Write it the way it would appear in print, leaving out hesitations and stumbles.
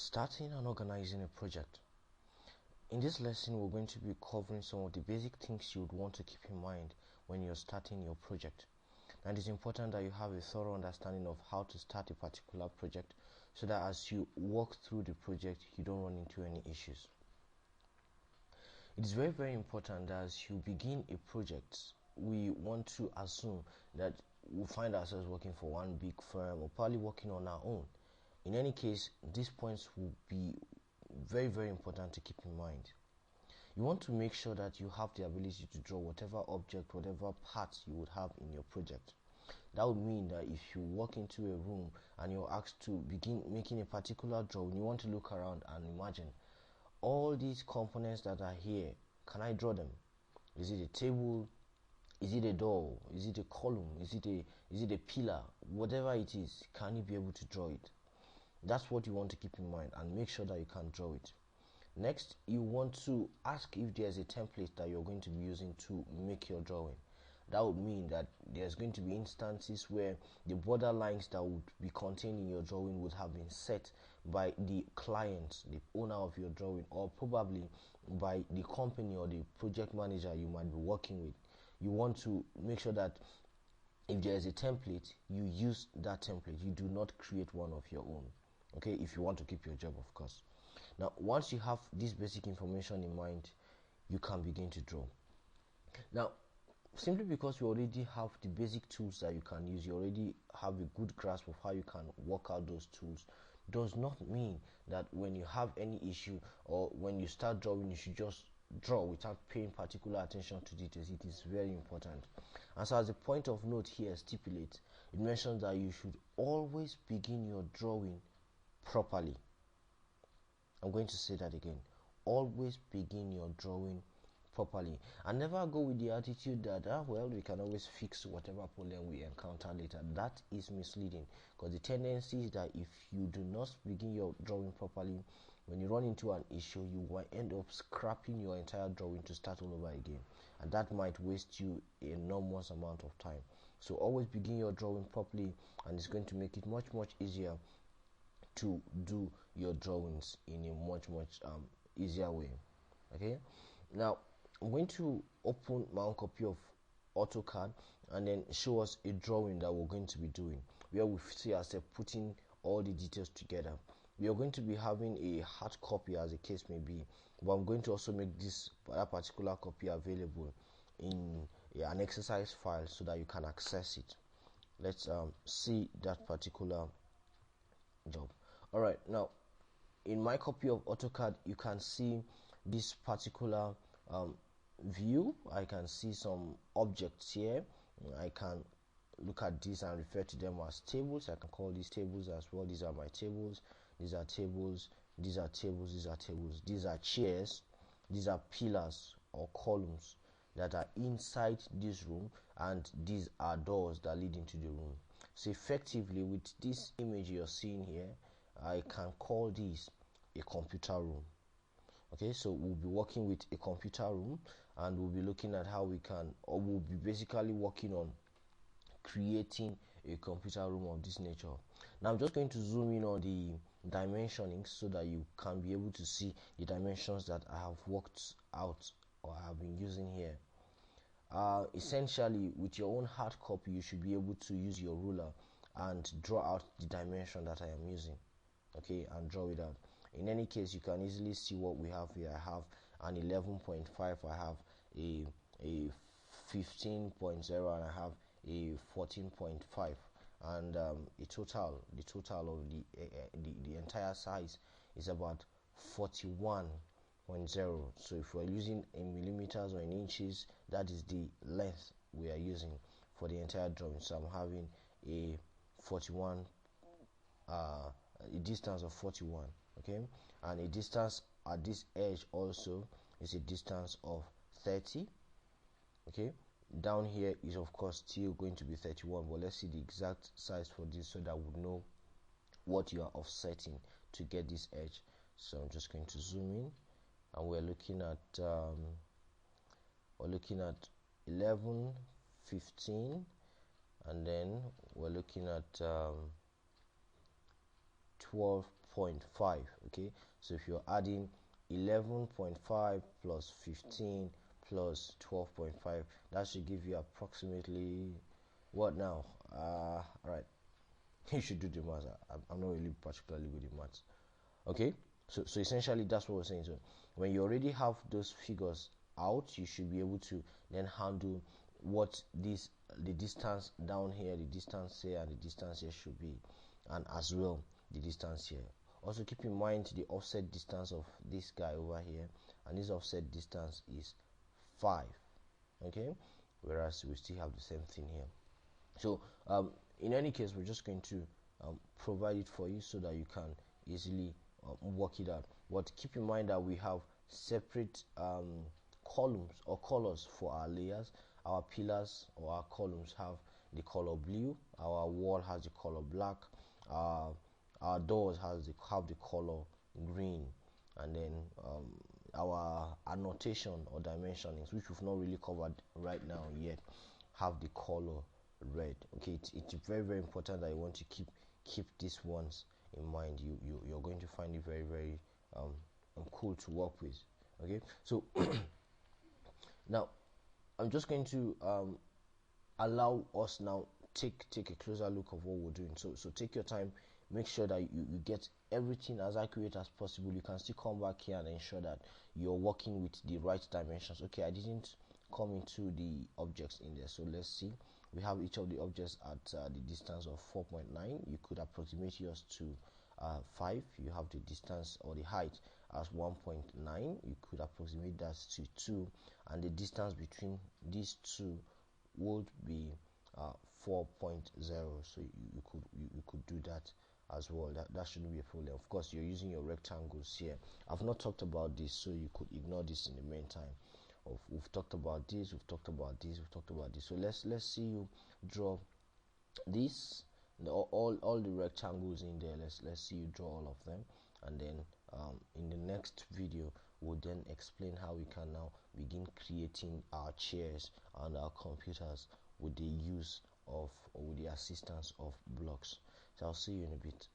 Starting and organizing a project. In this lesson, we're going to be covering some of the basic things you would want to keep in mind when you're starting your project. And it's important that you have a thorough understanding of how to start a particular project so that as you walk through the project, you don't run into any issues. It is very, very important that as you begin a project, we want to assume that we'll find ourselves working for one big firm or probably working on our own. In any case, these points will be very, very important to keep in mind. You want to make sure that you have the ability to draw whatever object, whatever parts you would have in your project. That would mean that if you walk into a room and you're asked to begin making a particular drawing, you want to look around and imagine all these components that are here. Can I draw them? Is it a table? Is it a door? Is it a column? Is it a pillar? Whatever it is, can you be able to draw it? That's what you want to keep in mind and make sure that you can draw it. Next, you want to ask if there's a template that you're going to be using to make your drawing. That would mean that there's going to be instances where the border lines that would be contained in your drawing would have been set by the client, the owner of your drawing, or probably by the company or the project manager you might be working with. You want to make sure that if there is a template, you use that template. You do not create one of your own. Okay, if you want to keep your job, of course. Now, once you have this basic information in mind, you can begin to draw. Now, simply because you already have the basic tools that you can use, you already have a good grasp of how you can work out those tools, does not mean that when you have any issue or when you start drawing, you should just draw without paying particular attention to details. It is very important. And so as a point of note here stipulates, it mentions that you should always begin your drawing properly. I'm going to say that again. Always begin your drawing properly and never go with the attitude that well, we can always fix whatever problem we encounter later. That is misleading, because the tendency is that if you do not begin your drawing properly, when you run into an issue, you will end up scrapping your entire drawing to start all over again, and that might waste you an enormous amount of time. So always begin your drawing properly, and it's going to make it much easier to do your drawings in a much easier way. Okay, now I'm going to open my own copy of AutoCAD and then show us a drawing that we're going to be doing, where we see ourselves putting all the details together. We are going to be having a hard copy as the case may be, but I'm going to also make that particular copy available in an exercise file so that you can access it. Let's see that particular job. Alright, now in my copy of AutoCAD, you can see this particular view. I can see some objects here. I can look at this and refer to them as tables. I can call these tables as well. These are my tables. These are tables. These are tables. These are tables. These are chairs. These are pillars or columns that are inside this room, and these are doors that lead into the room. So effectively, with this image you're seeing here, I can call this a computer room. Okay, so we'll be working with a computer room, and we'll be looking at how we can, or we'll be basically working on creating a computer room of this nature. Now I'm just going to zoom in on the dimensioning so that you can be able to see the dimensions that I have worked out or I have been using here. Essentially, with your own hard copy, you should be able to use your ruler and draw out the dimension that I am using. Okay, and draw it out. In any case, you can easily see what we have here. I have an 11.5, I have a 15.0, and I have a 14.5, and the total of the entire size is about 41.0. So if we're using in millimeters or in inches, that is the length we are using for the entire drawing. So I'm having a 41 a distance of 41, okay, and a distance at this edge also is a distance of 30. Okay, down here is of course still going to be 31, but let's see the exact size for this so that we know what you are offsetting to get this edge. So I'm just going to zoom in, and we're looking at 11, 15, and then we're looking at 12 12.5. Okay, so if you're adding 11.5 plus 15 plus 12.5, that should give you approximately what now? Right, you should do the math. I'm not really particularly good in maths. Okay, so essentially that's what we're saying. So when you already have those figures out, you should be able to then handle what the distance down here, the distance here, and the distance here should be, and as well the distance here. Also keep in mind the offset distance of this guy over here, and this offset distance is 5. Okay, whereas we still have the same thing here. So in any case, we're just going to provide it for you so that you can easily work it out. But keep in mind that we have separate columns or colors for our layers. Our pillars or our columns have the color blue, our wall has the color black, our doors have the color green, and then our annotation or dimensionings, which we've not really covered right now yet, have the color red. Okay, it's very, very important that you want to keep these ones in mind. You're going to find it very, very cool to work with. Okay, so now I'm just going to allow us now take a closer look of what we're doing. So take your time, make sure that you get everything as accurate as possible. You can still come back here and ensure that you're working with the right dimensions. Okay, I didn't come into the objects in there, so let's see. We have each of the objects at the distance of 4.9. You could approximate yours to 5. You have the distance or the height as 1.9. You could approximate that to 2, and the distance between these two would be 4.0. So you could do that as well. That shouldn't be a problem. Of course, you're using your rectangles here. I've not talked about this, so you could ignore this in the meantime. We've talked about this, we've talked about this, we've talked about this. So let's see you draw this, all the rectangles in there. Let's see you draw all of them, and then in the next video we'll then explain how we can now begin creating our chairs and our computers with the use of, or with the assistance of blocks. So I'll see you in a bit.